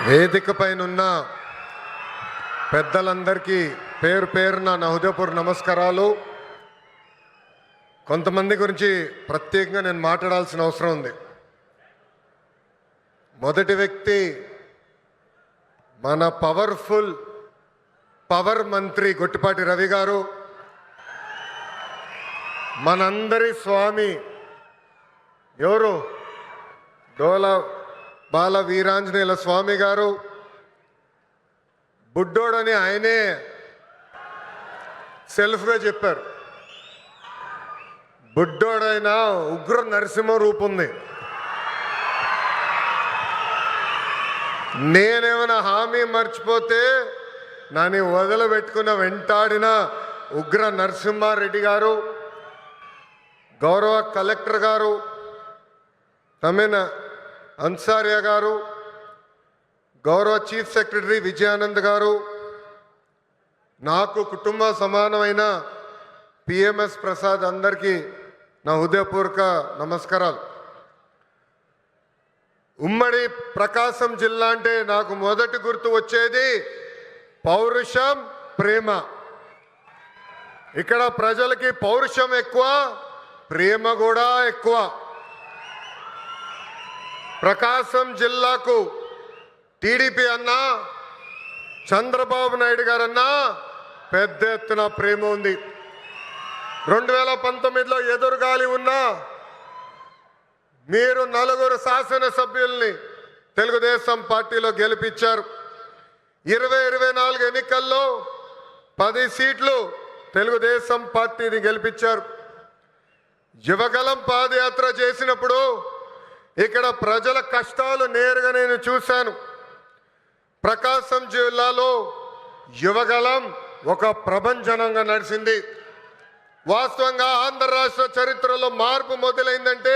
వేదిక పైనున్న పెద్దలందరికీ పేరు పేరున నా హృదయపూర్వక నమస్కారాలు. కొంతమంది గురించి ప్రత్యేకంగా నేను మాట్లాడాల్సిన అవసరం ఉంది. మొదటి వ్యక్తి మన పవర్ మంత్రి గొట్టిపాటి రవి గారు, మనందరి స్వామి ఎవరు డోల బాల వీరాంజనేయుల స్వామి గారు. బుడ్డోడని ఆయనే సెల్ఫ్గా చెప్పారు. బుడ్డోడైనా ఉగ్ర నరసింహ రూపం ఉంది. నేనేమైనా హామీ మర్చిపోతే నన్ను వదిలిపెట్టుకున్న వెంటాడిన ఉగ్ర నరసింహారెడ్డి గారు, గౌరవ కలెక్టర్ గారు తమిన అన్సారియా గారు, గౌరవ చీఫ్ సెక్రటరీ విజయానంద్ గారు, నాకు కుటుంబ సమానమైన పిఎంఎస్ ప్రసాద్, అందరికీ నా హృదయపూర్వక నమస్కారాలు. ఉమ్మడి ప్రకాశం జిల్లా అంటే నాకు మొదటి గుర్తు వచ్చేది పౌరుషం, ప్రేమ. ఇక్కడ ప్రజలకి పౌరుషం ఎక్కువ, ప్రేమ కూడా ఎక్కువ. ప్రకాశం జిల్లాకు టీడీపీ అన్నా, చంద్రబాబు నాయుడు గారన్నా పెద్ద ఎత్తున ప్రేమ ఉంది. 2019లో ఎదురుగాలి ఉన్నా మీరు 4 శాసనసభ్యుల్ని తెలుగుదేశం పార్టీలో గెలిపించారు. 2024 ఎన్నికల్లో 10 సీట్లు తెలుగుదేశం పార్టీని గెలిపించారు. యువగలం పాదయాత్ర చేసినప్పుడు ఇక్కడ ప్రజల కష్టాలు నేరుగా నేను చూశాను. ప్రకాశం జిల్లాలో యువగలం ఒక ప్రభంజనంగా నడిచింది. వాస్తవంగా ఆంధ్ర రాష్ట్ర చరిత్రలో మార్పు మొదలైందంటే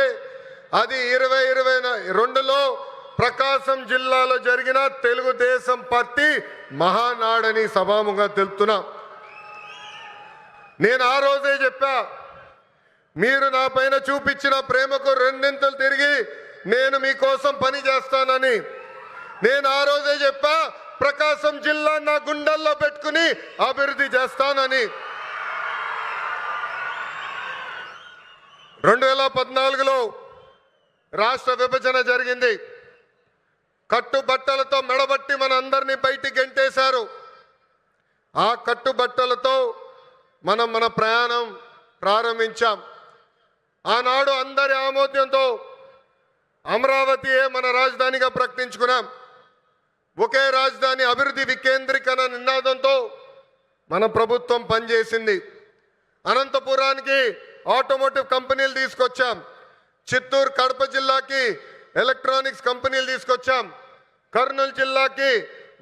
అది 2022లో ప్రకాశం జిల్లాలో జరిగిన తెలుగుదేశం పార్టీ మహానాడని సభాముగా తెలుపుతున్నా. నేను ఆ రోజే చెప్పా, మీరు నా పైన చూపించిన ప్రేమకు రెండింతలు తిరిగి నేను మీకోసం పని చేస్తానని. నేను ఆ రోజే చెప్పా, ప్రకాశం జిల్లా నా గుండెల్లో పెట్టుకుని అభివృద్ధి చేస్తానని. 2014లో రాష్ట్ర విభజన జరిగింది. కట్టుబట్టలతో మెడబట్టి మన అందరినీ బయటికి గెంటేశారు. ఆ కట్టుబట్టలతో మన ప్రయాణం ప్రారంభించాం. ఆనాడు అందరి ఆమోద్యంతో అమరావతియే మన రాజధానిగా ప్రకటించుకున్నాం. ఒకే రాజధాని, అభివృద్ధి వికేంద్రీకరణ నినాదంతో మన ప్రభుత్వం పనిచేసింది. అనంతపురానికి ఆటోమోటివ్ కంపెనీలు తీసుకొచ్చాం. చిత్తూరు, కడప జిల్లాకి ఎలక్ట్రానిక్స్ కంపెనీలు తీసుకొచ్చాం. కర్నూలు జిల్లాకి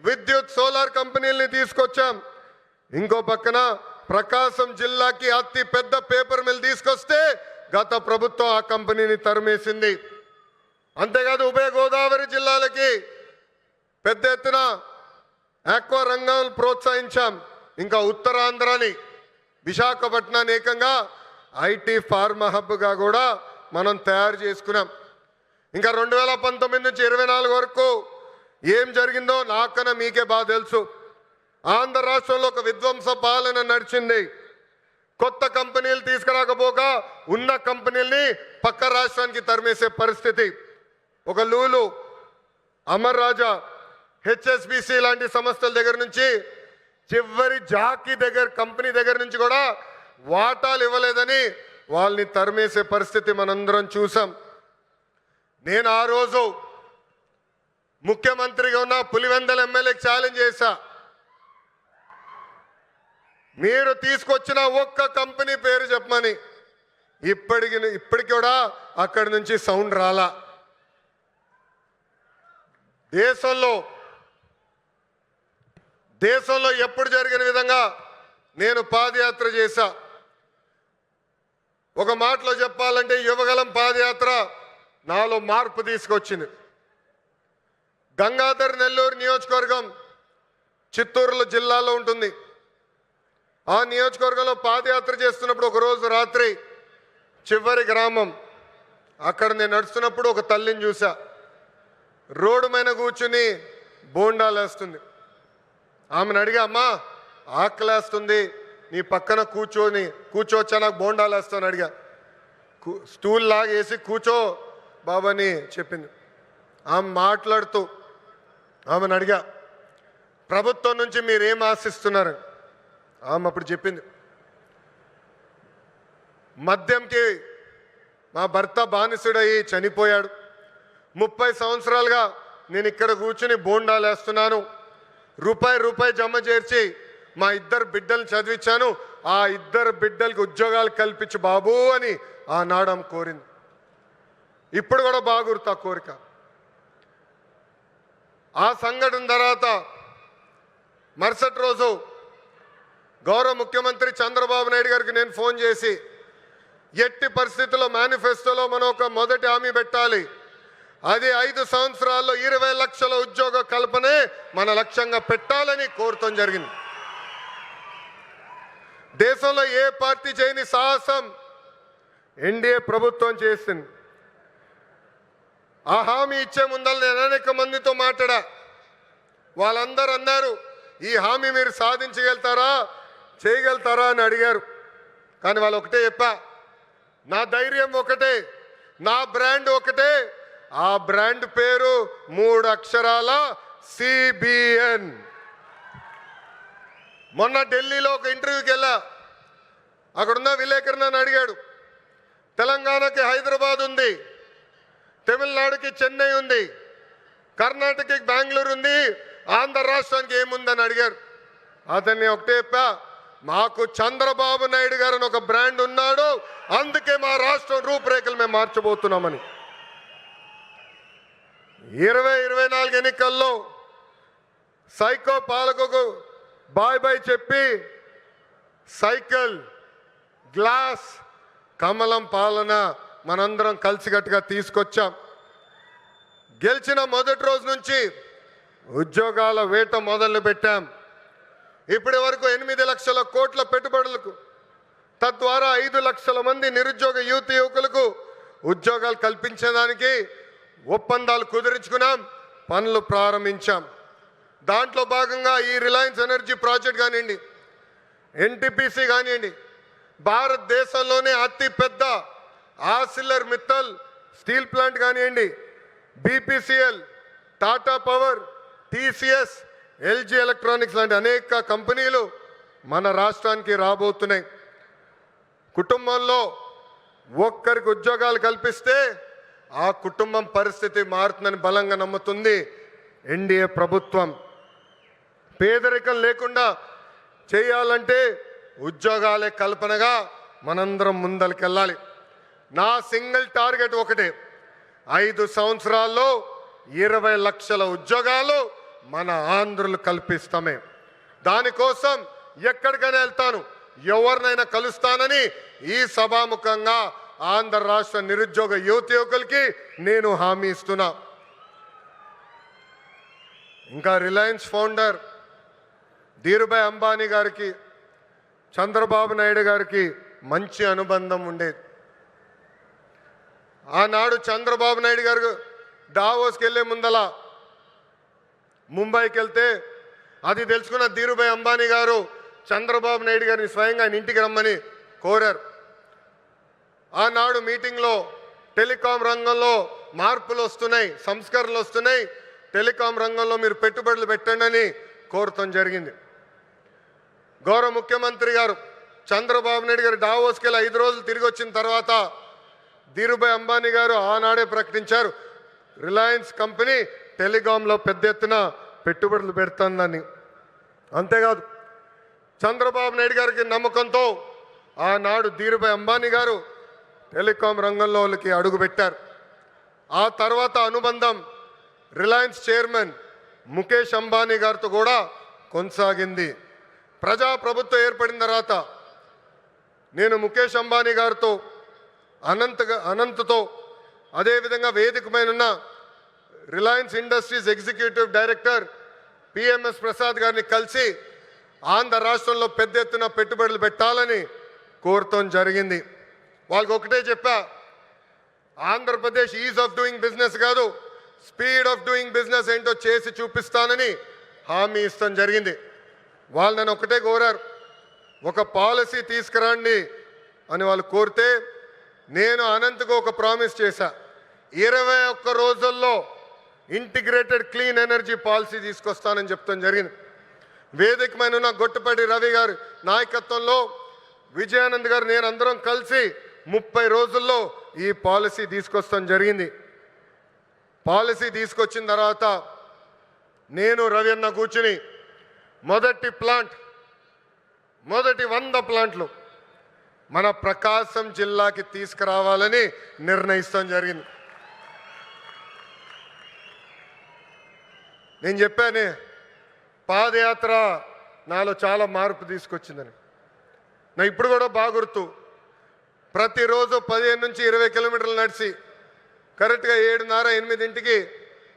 విద్యుత్, సోలార్ కంపెనీలని తీసుకొచ్చాం. ఇంకో పక్కన ప్రకాశం జిల్లాకి అతి పెద్ద పేపర్ మిల్ తీసుకొస్తే గత ప్రభుత్వం ఆ కంపెనీని తరిమేసింది. అంతేకాదు ఉభయ గోదావరి జిల్లాలకి పెద్ద ఎత్తున ఆక్వా రంగాలను ప్రోత్సహించాం. ఇంకా ఉత్తరాంధ్రని, విశాఖపట్నాన్ని ఏకంగా ఐటీ ఫార్మా హబ్గా కూడా మనం తయారు చేసుకున్నాం. ఇంకా 2019 నుంచి 24 వరకు ఏం జరిగిందో నాకన్నా మీకే బాగా తెలుసు. ఆంధ్ర రాష్ట్రంలో ఒక విధ్వంస పాలన నడిచింది. కొత్త కంపెనీలు తీసుకురాకపోగా ఉన్న కంపెనీల్ని పక్క రాష్ట్రానికి తరిమేసే పరిస్థితి. ఒక లూలు, అమర్ రాజా, హెచ్ఎస్బిసి లాంటి సంస్థల దగ్గర నుంచి చివరి జాకీ కంపెనీ దగ్గర నుంచి కూడా వాటాలు ఇవ్వలేదని వాళ్ళని తరిమేసే పరిస్థితి మనందరం చూసాం. నేను ఆ రోజు ముఖ్యమంత్రిగా ఉన్న పులివెందల ఎమ్మెల్యేకి ఛాలెంజ్ చేశా, మీరు తీసుకొచ్చిన ఒక్క కంపెనీ పేరు చెప్పమని. ఇప్పటికి కూడా అక్కడి నుంచి సౌండ్ రాలా. దేశంలో ఎప్పుడు జరిగిన విధంగా నేను పాదయాత్ర చేశా. ఒక మాటలో చెప్పాలంటే యువగలం పాదయాత్ర నాలో మార్పు తీసుకొచ్చింది. గంగాధర్ నెల్లూరు నియోజకవర్గం చిత్తూరు జిల్లాలో ఉంటుంది. ఆ నియోజకవర్గంలో పాదయాత్ర చేస్తున్నప్పుడు ఒకరోజు రాత్రి చివరి గ్రామం అక్కడ నేను నడుస్తున్నప్పుడు ఒక తల్లిని చూసా. రోడ్డు మీద కూర్చుని బోండాలు వేస్తుంది. ఆమెను అడిగా, అమ్మా ఆకలేస్తుంది, నీ పక్కన కూర్చోవచ్చా, నాకు బోండాలు వేస్తాను అడిగా. స్టూల్ లాగేసి కూర్చో బాబాని చెప్పింది. ఆమె మాట్లాడుతూ ఆమెను అడిగా, ప్రభుత్వం నుంచి మీరేం ఆశిస్తున్నారు? ఆమె అప్పుడు చెప్పింది, మద్యంకి మా భర్త బానిసుడయ్యి చనిపోయాడు, 30 సంవత్సరాలుగా నేను ఇక్కడ కూర్చుని బోండాలు వేస్తున్నాను, రూపాయి జమ చేర్చి మా 2 బిడ్డలు చదివించాను, ఆ 2 బిడ్డలకి ఉద్యోగాలు కల్పించు బాబు అని ఆనాడు ఆమె కోరింది. ఇప్పుడు కూడా బాగుర్తా కోరిక. ఆ సంఘటన తర్వాత మరుసటి రోజు గౌరవ ముఖ్యమంత్రి చంద్రబాబు నాయుడు గారికి నేను ఫోన్ చేసి, ఎట్టి పరిస్థితుల్లో మేనిఫెస్టోలో మనం ఒక మొదటి హామీ పెట్టాలి, అది 5 సంవత్సరాల్లో 20 లక్షల ఉద్యోగ కల్పనే మన లక్ష్యంగా పెట్టాలని కోరటం జరిగింది. దేశంలో ఏ పార్టీ చేయని సాహసం ఎన్డీఏ ప్రభుత్వం చేసింది. ఆ హామీ ఇచ్చే ముందర నేను అనేక మందితో మాట్లాడా. వాళ్ళందరూ అన్నారు, ఈ హామీ మీరు సాధించగలుగుతారా, చేయగలుగుతారా అని అడిగారు. కానీ వాళ్ళు ఒకటే చెప్పా, నా ధైర్యం ఒకటే, నా బ్రాండ్ ఒకటే, ఆ బ్రాండ్ పేరు 3 అక్షరాల సిబిఎన్. మొన్న ఢిల్లీలో ఒక ఇంటర్వ్యూకి వెళ్ళా. అక్కడున్న విలేకరు నన్ను అడిగాడు, తెలంగాణకి హైదరాబాద్ ఉంది, తమిళనాడుకి చెన్నై ఉంది, కర్ణాటకకి బెంగళూరు ఉంది, ఆంధ్ర రాష్ట్రానికి ఏముందని అడిగారు. అతన్ని ఒకటే చెప్పా, మాకు చంద్రబాబు నాయుడు గారు ఒక బ్రాండ్ ఉన్నాడు, అందుకే మా రాష్ట్రం రూపురేఖలు మేము మార్చబోతున్నామని. 2024 ఎన్నికల్లో సైకో పాలకుకు బాయ్ చెప్పి సైకిల్, గ్లాస్, కమలం పాలన మనందరం కలిసికట్టుగా తీసుకొచ్చాం. గెలిచిన మొదటి రోజు నుంచి ఉద్యోగాల వేట మొదలు పెట్టాం. ఇప్పటి వరకు 8 లక్షల కోట్ల పెట్టుబడులకు, తద్వారా 5 లక్షల మంది నిరుద్యోగ యువకులకు ఉద్యోగాలు కల్పించడానికి ఒప్పందాలు కుదిరించుకున్నాం, పనులు ప్రారంభించాం. దాంట్లో భాగంగా ఈ రిలయన్స్ ఎనర్జీ ప్రాజెక్ట్ కానివ్వండి, ఎన్టీపీసీ కానివ్వండి, భారతదేశంలోనే అతిపెద్ద ఆర్సిలర్ మిత్తల్ స్టీల్ ప్లాంట్ కానివ్వండి, BPCL, Tata power, TCS, LG electronics లాంటి అనేక కంపెనీలు మన రాష్ట్రానికి రాబోతున్నాయి. కుటుంబంలో ఒక్కరికి ఉద్యోగాలు కల్పిస్తే ఆ కుటుంబం పరిస్థితి మారుతుందని బలంగా నమ్ముతుంది ఎన్డీఏ ప్రభుత్వం. పేదరికం లేకుండా చేయాలంటే ఉద్యోగాలే కల్పనగా మనందరం ముందరికెళ్ళాలి. నా సింగిల్ టార్గెట్ ఒకటే, 5 సంవత్సరాల్లో 20 లక్షల ఉద్యోగాలు మన ఆంధ్రులు కల్పిస్తామే. దానికోసం ఎక్కడికైనా వెళ్తాను, ఎవరినైనా కలుస్తానని ఈ సభాముఖంగా ఆంధ్ర రాష్ట్ర నిరుద్యోగ యువకులకి నేను హామీ ఇస్తున్నా. ఇంకా రిలయన్స్ ఫౌండర్ ధీరుభాయ్ అంబానీ గారికి చంద్రబాబు నాయుడు గారికి మంచి అనుబంధం ఉండేది. ఆనాడు చంద్రబాబు నాయుడు గారు దావోస్కి వెళ్ళే ముందల ముంబైకి వెళ్తే అది తెలుసుకున్న ధీరుభాయ్ అంబానీ గారు చంద్రబాబు నాయుడు గారిని స్వయంగా ఆయన ఇంటికి రమ్మని కోరారు. ఆనాడు మీటింగ్లో టెలికాం రంగంలో మార్పులు వస్తున్నాయి, సంస్కరణలు వస్తున్నాయి, టెలికాం రంగంలో మీరు పెట్టుబడులు పెట్టండి అని కోరటం జరిగింది. గౌరవ ముఖ్యమంత్రి గారు చంద్రబాబు నాయుడు గారు డావోస్కి వెళ్ళి 5 రోజులు తిరిగి వచ్చిన తర్వాత ధీరుభాయ్ అంబానీ గారు ఆనాడే ప్రకటించారు, రిలయన్స్ కంపెనీ టెలికాంలో పెద్ద ఎత్తున పెట్టుబడులు పెడుతుందని. అంతేకాదు చంద్రబాబు నాయుడు గారికి నమ్మకంతో ఆనాడు ధీరుభాయ్ అంబానీ గారు టెలికాం రంగంలోకి అడుగుపెట్టారు. ఆ తర్వాత అనుబంధం రిలయన్స్ చైర్మన్ ముఖేష్ అంబానీ గారితో కూడా కొనసాగింది. ప్రజాప్రభుత్వం ఏర్పడిన తర్వాత నేను ముఖేష్ అంబానీ గారితో అనంత్తో అదేవిధంగా వేదిక పైన ఉన్న Reliance industries executive director PMS Prasad గారిని కలిసి ఆంధ్ర రాష్ట్రంలో పెద్ద ఎత్తున పెట్టుబడులు పెట్టాలని కోరటం జరిగింది. వాళ్ళకి ఒకటే చెప్పా, Andhra Pradesh is of doing business కాదు, స్పీడ్ ఆఫ్ డూయింగ్ బిజినెస్ ఏంటో చేసి చూపిస్తానని హామీ ఇస్తాం జరిగింది. వాళ్ళు నన్ను ఒకటే కోరారు, ఒక పాలసీ తీసుకురండి అని వాళ్ళు కోరితే నేను అనంతకు ఒక ప్రామిస్ చేశా, 21 రోజుల్లో ఇంటిగ్రేటెడ్ క్లీన్ ఎనర్జీ పాలసీ తీసుకొస్తానని చెప్తాం జరిగింది. వేదిక మీద ఉన్న గొట్టపాటి రవి గారి నాయకత్వంలో విజయానంద్ గారు నేను అందరం కలిసి 30 రోజుల్లో ఈ పాలసీ తీసుకొస్తాం జరిగింది. పాలసీ తీసుకొచ్చిన తర్వాత నేను రవి అన్న కూర్చుని మొదటి 100 ప్లాంట్లు మన ప్రకాశం జిల్లాకి తీసుకురావాలని నిర్ణయిస్తాం జరిగింది. నేను చెప్పానే పాదయాత్ర నాలో చాలా మార్పు తీసుకొచ్చిందని. నా ఇప్పుడు కూడా బాగా గుర్తు, ప్రతిరోజు 15 నుంచి 20 కిలోమీటర్లు నడిచి కరెక్ట్గా 7:30-8ంటికి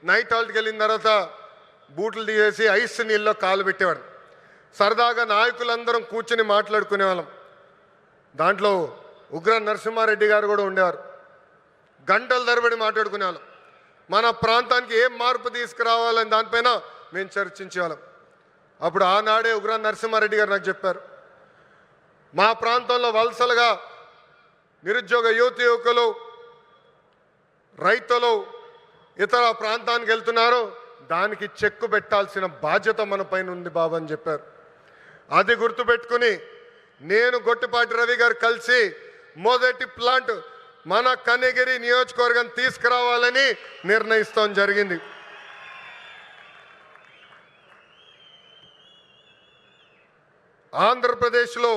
నైట్ హాల్ట్కి వెళ్ళిన తర్వాత బూట్లు తీసేసి ఐస్ నీళ్ళలో కాలు పెట్టేవాడు. సరదాగా నాయకులందరం కూర్చొని మాట్లాడుకునేవాళ్ళం. దాంట్లో ఉగ్ర నరసింహారెడ్డి గారు కూడా ఉండేవారు. గంటల తరబడి మాట్లాడుకునేవాళ్ళం. మన ప్రాంతానికి ఏం మార్పు తీసుకురావాలని దానిపైన మేము చర్చించేవాళ్ళం. అప్పుడు ఆనాడే ఉగ్ర నరసింహారెడ్డి గారు నాకు చెప్పారు, మా ప్రాంతంలో వలసలుగా నిరుద్యోగ యువకులు రైతులు ఇతర ప్రాంతానికి వెళ్తున్నారు, దానికి చెక్కు పెట్టాల్సిన బాధ్యత మన పైన ఉంది బాబు అని చెప్పారు. అది గుర్తుపెట్టుకుని నేను గొట్టిపాటి రవి గారు కలిసి మొదటి ప్లాంట్ మన కనిగిరి నియోజకవర్గం తీసుకురావాలని నిర్ణయిస్తాం జరిగింది. ఆంధ్రప్రదేశ్లో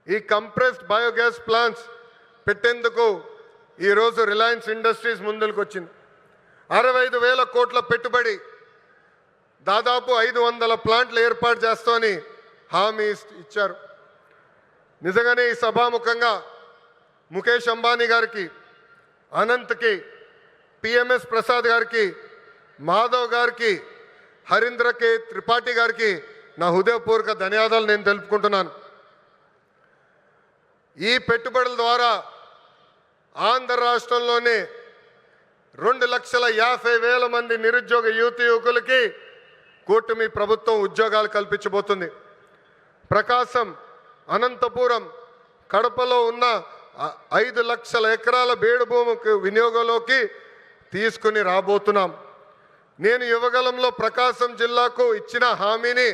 ఈ కంప్రెస్డ్ బయోగ్యాస్ ప్లాంట్స్ పెట్టేందుకు ఈరోజు రిలయన్స్ ఇండస్ట్రీస్ ముందుకు వచ్చింది. 65,000 కోట్ల పెట్టుబడి, దాదాపు 500 ప్లాంట్లు ఏర్పాటు చేస్తామని హామీ ఇచ్చారు. నిజంగానే ఈ సభాముఖంగా ముఖేష్ అంబానీ గారికి, అనంత్కి, పిఎంఎస్ ప్రసాద్ గారికి, మాధవ్ గారికి, హరీంద్ర కే త్రిపాఠి గారికి నా హృదయపూర్వక ధన్యవాదాలు నేను తెలుపుకుంటున్నాను. ఈ పెట్టుబడుల ద్వారా ఆంధ్ర రాష్ట్రంలోనే 2,50,000 మంది నిరుద్యోగ యువకులకి కూటమి ప్రభుత్వం ఉద్యోగాలు కల్పించబోతుంది. ప్రకాశం, అనంతపురం, కడపలో ఉన్న 5 లక్షల ఎకరాల బేడు భూమికి వినియోగంలోకి తీసుకుని రాబోతున్నాం. నేను యువగలంలో ప్రకాశం జిల్లాకు ఇచ్చిన హామీని,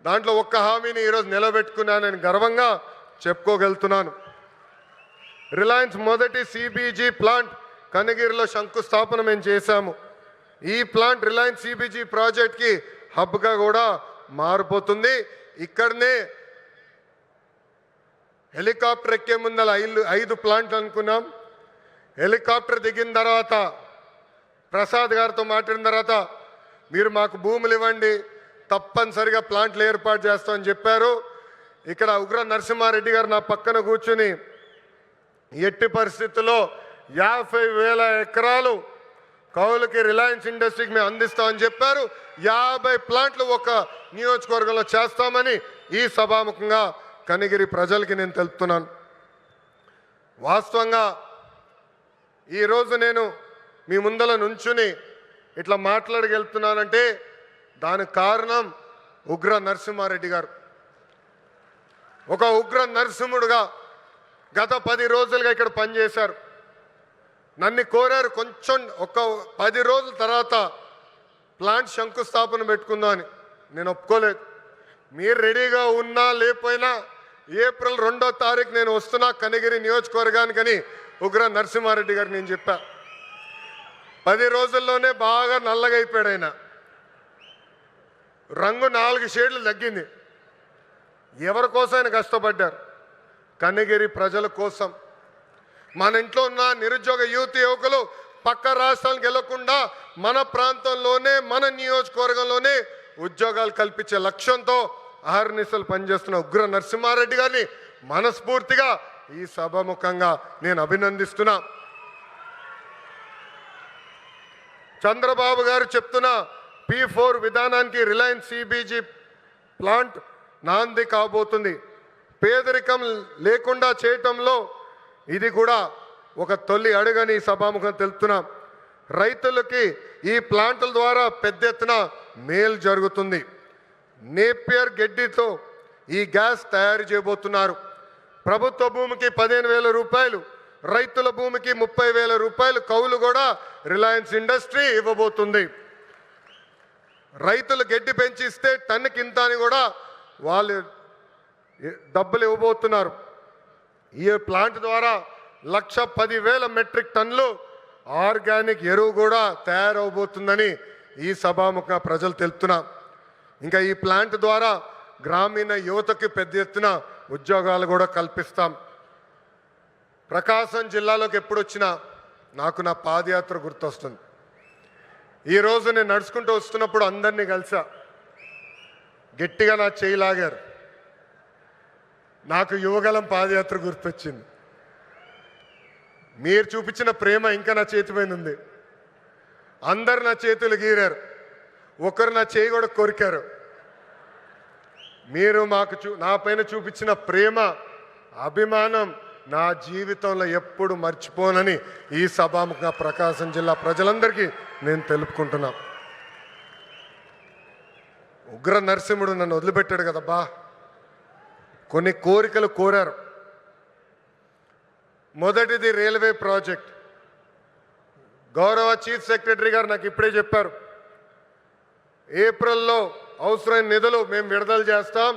దాంట్లో ఒక్క హామీని ఈరోజు నిలబెట్టుకున్నానని గర్వంగా చెప్పుకోగలుగుతున్నాను. రిలయన్స్ మొదటి సిబిజీ ప్లాంట్ కనగిరిలో శంకుస్థాపన మేము చేశాము. ఈ ప్లాంట్ రిలయన్స్ సిబిజీ ప్రాజెక్ట్కి హబ్గా కూడా మారిపోతుంది. ఇక్కడనే హెలికాప్టర్ ఎక్కే ముందల 5 ప్లాంట్లు అనుకున్నాం. హెలికాప్టర్ దిగిన తర్వాత ప్రసాద్ గారితో మాట్లాడిన తర్వాత మీరు మాకు భూములు ఇవ్వండి, తప్పనిసరిగా ప్లాంట్లు ఏర్పాటు చేస్తామని చెప్పారు. ఇక్కడ ఉగ్ర నరసింహారెడ్డి గారు నా పక్కన కూర్చుని ఎట్టి పరిస్థితుల్లో 50,000 ఎకరాలు కౌలుకి రిలయన్స్ ఇండస్ట్రీకి మేము అందిస్తామని చెప్పారు. 50 ప్లాంట్లు ఒక నియోజకవర్గంలో చేస్తామని ఈ సభాముఖంగా కనిగిరి ప్రజలకి నేను తెలుపుతున్నాను. వాస్తవంగా ఈరోజు నేను మీ ముందల నుంచుని ఇట్లా మాట్లాడగలుగుతున్నానంటే దానికి కారణం ఉగ్ర నరసింహారెడ్డి గారు. ఒక ఉగ్ర నరసింహుడుగా గత 10 రోజులుగా ఇక్కడ పనిచేశారు. నన్ను కోరారు కొంచెం ఒక 10 రోజుల తర్వాత ప్లాంట్ శంకుస్థాపన పెట్టుకుందామని. నేను ఒప్పుకోలేదు. మీరు రెడీగా ఉన్నా లేకపోయినా ఏప్రిల్ 2వ తారీఖు నేను వస్తున్నా కనిగిరి నియోజకవర్గానికని ఉగ్ర నరసింహారెడ్డి గారికి నేను చెప్పా. 10 రోజుల్లోనే బాగా నల్లగా అయిపోయాడు ఆయన. రంగు 4 షేడ్లు తగ్గింది. ఎవరి కోసం ఆయన కష్టపడ్డారు? కనిగిరి ప్రజల కోసం. మన ఇంట్లో ఉన్న నిరుద్యోగ యువకులు పక్క రాష్ట్రాలకు వెళ్లకుండా మన ప్రాంతంలోనే మన నియోజకవర్గంలోనే ఉద్యోగాలు కల్పించే లక్ష్యంతో అహర్నిశలు పనిచేస్తున్న ఉగ్ర నరసింహారెడ్డి గారిని మనస్ఫూర్తిగా ఈ సభాముఖంగా నేను అభినందిస్తున్నా. చంద్రబాబు గారు చెప్తున్న P4 విధానానికి రిలయన్స్ సిబిజీ ప్లాంట్ నాంది కాబోతుంది. పేదరికం లేకుండా చేయటంలో ఇది కూడా ఒక తొలి అడుగని సభాముఖం తెలుపుతున్నాం. రైతులకి ఈ ప్లాంట్ల ద్వారా పెద్ద ఎత్తున మేలు జరుగుతుంది. నేపియర్ గడ్డితో ఈ గ్యాస్ తయారు చేయబోతున్నారు. ప్రభుత్వ భూమికి 15,000 రూపాయలు, రైతుల భూమికి 30,000 రూపాయలు కౌలు కూడా రిలయన్స్ ఇండస్ట్రీ ఇవ్వబోతుంది. రైతులు గడ్డి పెంచి ఇస్తే టన్నుకి ఇంత అని కూడా వాళ్ళు డబ్బులు ఇవ్వబోతున్నారు. ఈ ప్లాంట్ ద్వారా 1,10,000 మెట్రిక్ టన్నులు ఆర్గానిక్ ఎరువు కూడా తయారవబోతుందని ఈ సభాముఖ ప్రజలు తెలుపుతున్నా. ఇంకా ఈ ప్లాంట్ ద్వారా గ్రామీణ యువతకి పెద్ద ఎత్తున ఉద్యోగాలు కూడా కల్పిస్తాం. ప్రకాశం జిల్లాలోకి ఎప్పుడు వచ్చినా నాకు నా పాదయాత్ర గుర్తొస్తుంది. ఈరోజు నేను నడుచుకుంటూ వస్తున్నప్పుడు అందరినీ కలిసా, గట్టిగా నా చేయి లాగారు. నాకు యువగలం పాదయాత్ర గుర్తొచ్చింది. మీరు చూపించిన ప్రేమ ఇంకా నా చేతి పైన ఉంది. అందరు నా చేతులు గీరారు, ఒకరు నా చేయి కూడా కొరికారు. మీరు మాకు నా పైన చూపించిన ప్రేమ, అభిమానం నా జీవితంలో ఎప్పుడు మర్చిపోనని ఈ సభాముఖ ప్రకాశం జిల్లా ప్రజలందరికీ నేను తెలుపుకుంటున్నా. ఉగ్ర నరసింహుడు నన్ను వదిలిపెట్టాడు కదబ్బా. కొన్ని కోరికలు కోరారు. మొదటిది రైల్వే ప్రాజెక్ట్. గౌరవ చీఫ్ సెక్రటరీ గారు నాకు ఇప్పుడే చెప్పారు, ఏప్రిల్లో అవసరమైన నిధులు మేము విడుదల చేస్తాం.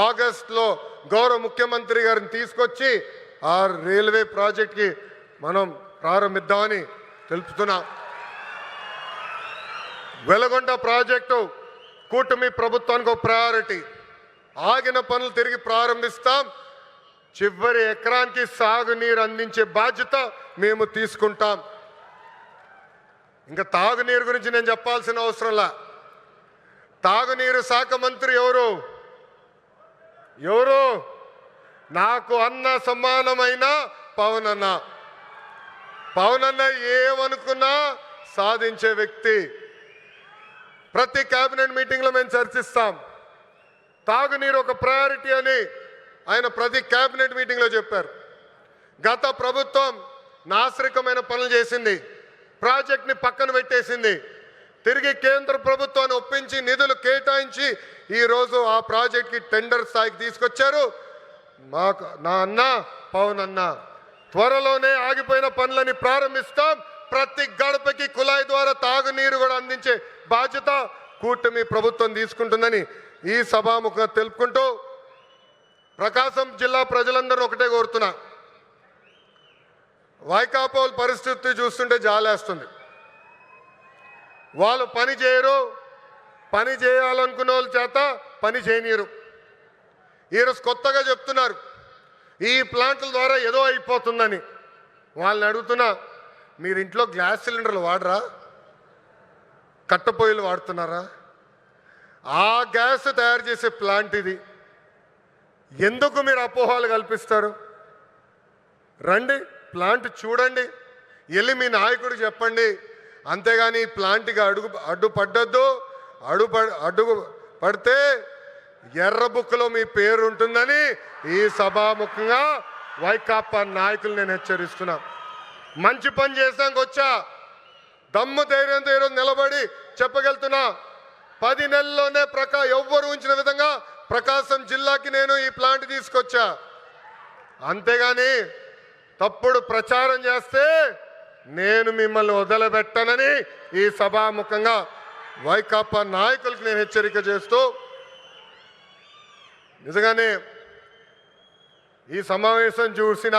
ఆగస్టులో గౌరవ ముఖ్యమంత్రి గారిని తీసుకొచ్చి ఆ రైల్వే ప్రాజెక్ట్కి మనం ప్రారంభిద్దామని తెలుపుతున్నాం. వెలగొండ ప్రాజెక్టు కూటమి ప్రభుత్వానికి ఒక ప్రయారిటీ. ఆగిన పనులు తిరిగి ప్రారంభిస్తాం. చివరి ఎకరానికి సాగునీరు అందించే బాధ్యత మేము తీసుకుంటాం. ఇంకా తాగునీరు గురించి నేను చెప్పాల్సిన అవసరంలా. తాగునీరు శాఖ మంత్రి ఎవరు? నాకు అన్న సమానమైన పవన్ అన్న. పవన్ అన్న ఏమనుకున్నా సాధించే వ్యక్తి. ప్రతి కేబినెట్ మీటింగ్లో మేము చర్చిస్తాం. తాగునీరు ఒక ప్రయారిటీ అని ఆయన ప్రతి కేబినెట్ మీటింగ్లో చెప్పారు. గత ప్రభుత్వం నాశరికమైన పనులు చేసింది, ప్రాజెక్ట్ని పక్కన పెట్టేసింది. తిరిగి కేంద్ర ప్రభుత్వాన్ని ఒప్పించి నిధులు కేటాయించి ఈరోజు ఆ ప్రాజెక్ట్కి టెండర్ స్థాయికి తీసుకొచ్చారు. నా అన్న పవన్ అన్న త్వరలోనే ఆగిపోయిన పనులని ప్రారంభిస్తాం. ప్రతి గడపకి కుళాయి ద్వారా తాగునీరు కూడా అందించే బాధ్యత కూటమి ప్రభుత్వం తీసుకుంటుందని ఈ సభాముఖంగా తెలుపుకుంటూ ప్రకాశం జిల్లా ప్రజలందరూ ఒకటే కోరుతున్నా. వైకాపోల్ పరిస్థితి చూస్తుంటే జాలేస్తుంది. వాళ్ళు పని చేయరు, పని చేయాలనుకునే వాళ్ళ చేత పని చేయనీరు. ఈరోజు కొత్తగా చెప్తున్నారు ఈ ప్లాంట్ల ద్వారా ఏదో అయిపోతుందని. వాళ్ళని అడుగుతున్నా, మీరు ఇంట్లో గ్యాస్ సిలిండర్లు వాడరా? కట్టెపొయ్యిలు వాడుతున్నారా? ఆ గ్యాస్ తయారు చేసే ప్లాంట్ ఇది. ఎందుకు మీరు అపోహలు కల్పిస్తారు? రండి, ప్లాంట్ చూడండి, వెళ్ళి మీ నాయకుడు చెప్పండి. అంతేగాని ఈ ప్లాంట్కి అడ్డు పడితే ఎర్ర బుక్లో మీ పేరు ఉంటుందని ఈ సభాముఖంగా వైకాపా నాయకులు నేను హెచ్చరిస్తున్నా. మంచి పని చేసాక వచ్చా, దమ్ము ధైర్యంతో ఈరోజు నిలబడి చెప్పగలుగుతున్నా. 10 నెలల్లోనే ఎవ్వరు ఉంచిన విధంగా ప్రకాశం జిల్లాకి నేను ఈ ప్లాంట్ తీసుకొచ్చా. అంతేగాని తప్పుడు ప్రచారం చేస్తే నేను మిమ్మల్ని వదిలిపెట్టనని ఈ సభాముఖంగా వైకాపా నాయకులకు నేను హెచ్చరిక చేస్తూ, నిజంగానే ఈ సమావేశం చూసిన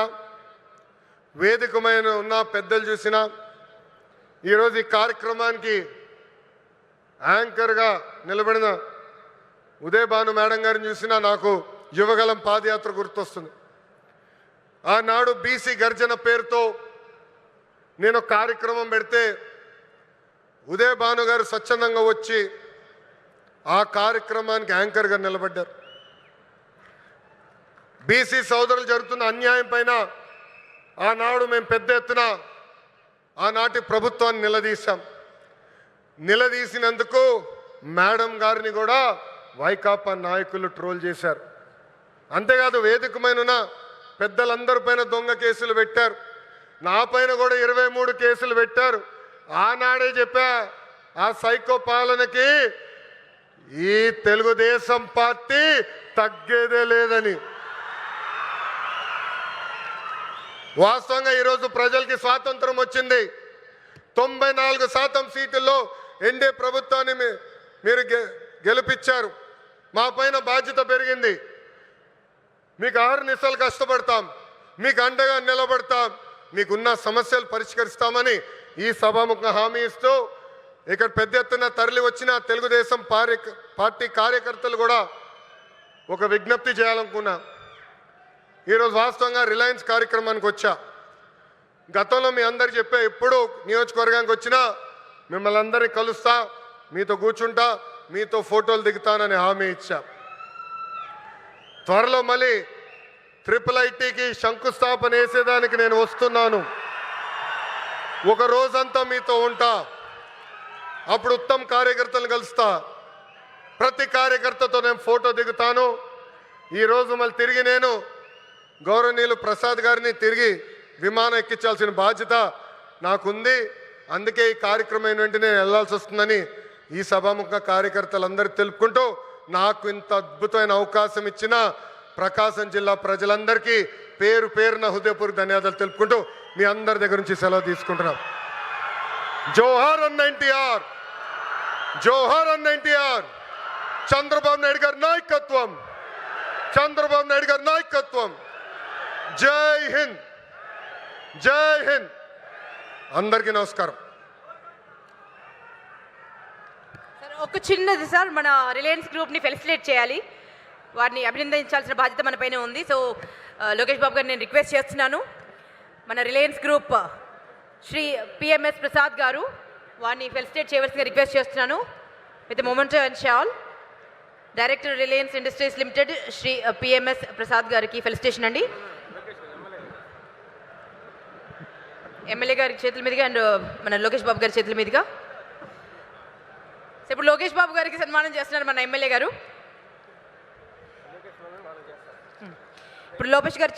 వేదికమైన ఉన్న పెద్దలు చూసిన ఈరోజు ఈ కార్యక్రమానికి యాంకర్గా నిలబడిన ఉదయభాను మేడం గారిని చూసినా నాకు యువగలం పాదయాత్ర గుర్తొస్తుంది. ఆనాడు బీసీ గర్జన పేరుతో నేను కార్యక్రమం పెడితే ఉదయభాను గారు స్వచ్ఛందంగా వచ్చి ఆ కార్యక్రమానికి యాంకర్గా నిలబడ్డారు. బీసీ సోదరులు జరుగుతున్న అన్యాయం పైన ఆనాడు మేము పెద్ద ఎత్తున ఆనాటి ప్రభుత్వాన్ని నిలదీశాం. నిలదీసినందుకు మేడం గారిని కూడా వైకాపా నాయకులు ట్రోల్ చేశారు. అంతేకాదు వేదికమైన పెద్దలందరి పైన దొంగ కేసులు పెట్టారు. నా పైన కూడా 23 కేసులు పెట్టారు. ఆనాడే చెప్పా, ఆ సైకో పాలనకి ఈ తెలుగుదేశం పార్టీ తగ్గేదే లేదని. వాస్తవంగా ఈరోజు ప్రజలకి స్వాతంత్రం వచ్చింది. 94% సీటుల్లో ఎన్డీఏ ప్రభుత్వాన్ని మీరు గెలిపించారు. మా పైన బాధ్యత పెరిగింది. మీకు ఆహర్నిశలు కష్టపడతాం, మీకు అండగా నిలబడతాం, మీకున్న సమస్యలు పరిష్కరిస్తామని ఈ సభాముఖంగా హామీ ఇస్తూ ఇక్కడ పెద్ద ఎత్తున తరలి వచ్చిన తెలుగుదేశం పార్టీ కార్యకర్తలు కూడా ఒక విజ్ఞప్తి చేయాలనుకున్నా. ఈరోజు వాస్తవంగా రిలయన్స్ కార్యక్రమానికి వచ్చా. గతంలో మీ అందరికి చెప్పా, ఎప్పుడు నియోజకవర్గానికి వచ్చినా మిమ్మల్ని అందరినీ కలుస్తా, మీతో కూర్చుంటా, మీతో ఫోటోలు దిగుతానని హామీ ఇచ్చా. త్వరలో మళ్ళీ IIITకి శంకుస్థాపన వేసేదానికి నేను వస్తున్నాను. ఒక రోజంతా మీతో ఉంటా. అప్పుడు ఉత్తమ్ కార్యకర్తలను కలుస్తా. ప్రతి కార్యకర్తతో నేను ఫోటో దిగుతాను. ఈరోజు మళ్ళీ తిరిగి నేను గౌరవనీయులు ప్రసాద్ గారిని తిరిగి విమానం ఎక్కించాల్సిన బాధ్యత నాకుంది. అందుకే ఈ కార్యక్రమం వెంటనే వెళ్లాల్సి వస్తుందని ఈ సభాముఖ కార్యకర్తలందరూ తెలుపుకుంటూ, నాకు ఇంత అద్భుతమైన అవకాశం ఇచ్చిన ప్రకాశం జిల్లా ప్రజలందరికీ పేరు పేరున హృదయపూర్వక ధన్యవాదాలు తెలుపుకుంటూ మీ అందరి దగ్గర నుంచి సెలవు తీసుకుంటున్నాం. జోహార్ అన్న ఎన్టీఆర్, జోహార్ అన్న ఎన్టీఆర్. చంద్రబాబు నాయుడు గారి నాయకత్వం, చంద్రబాబు నాయుడు గారి నాయకత్వం. జై హింద్, జై హింద్. అందరికీ నమస్కారం. సార్ ఒక చిన్నది సార్, మన రిలయన్స్ గ్రూప్ని ఫెలిసిటేట్ చేయాలి, వారిని అభినందించాల్సిన బాధ్యత మన పైన ఉంది. సో లోకేష్ బాబు గారిని నేను రిక్వెస్ట్ చేస్తున్నాను, మన Reliance group Shri PMS Prasad garu, వారిని ఫెలిసిటేట్ చేయవలసిందిగా రిక్వెస్ట్ చేస్తున్నాను. With memento and shawl director Reliance Industries Limited Shri PMS Prasad గారికి ఫెలిసిటేషన్ అండి. ఎమ్మెల్యే గారి చేతుల మీదుగా అండ్ మన లోకేష్ బాబు గారి చేతుల మీదుగా. ఇప్పుడు లోకేష్ బాబు గారికి సన్మానం చేస్తున్నారు మన ఎమ్మెల్యే గారు. ఇప్పుడు లోకేష్ గారు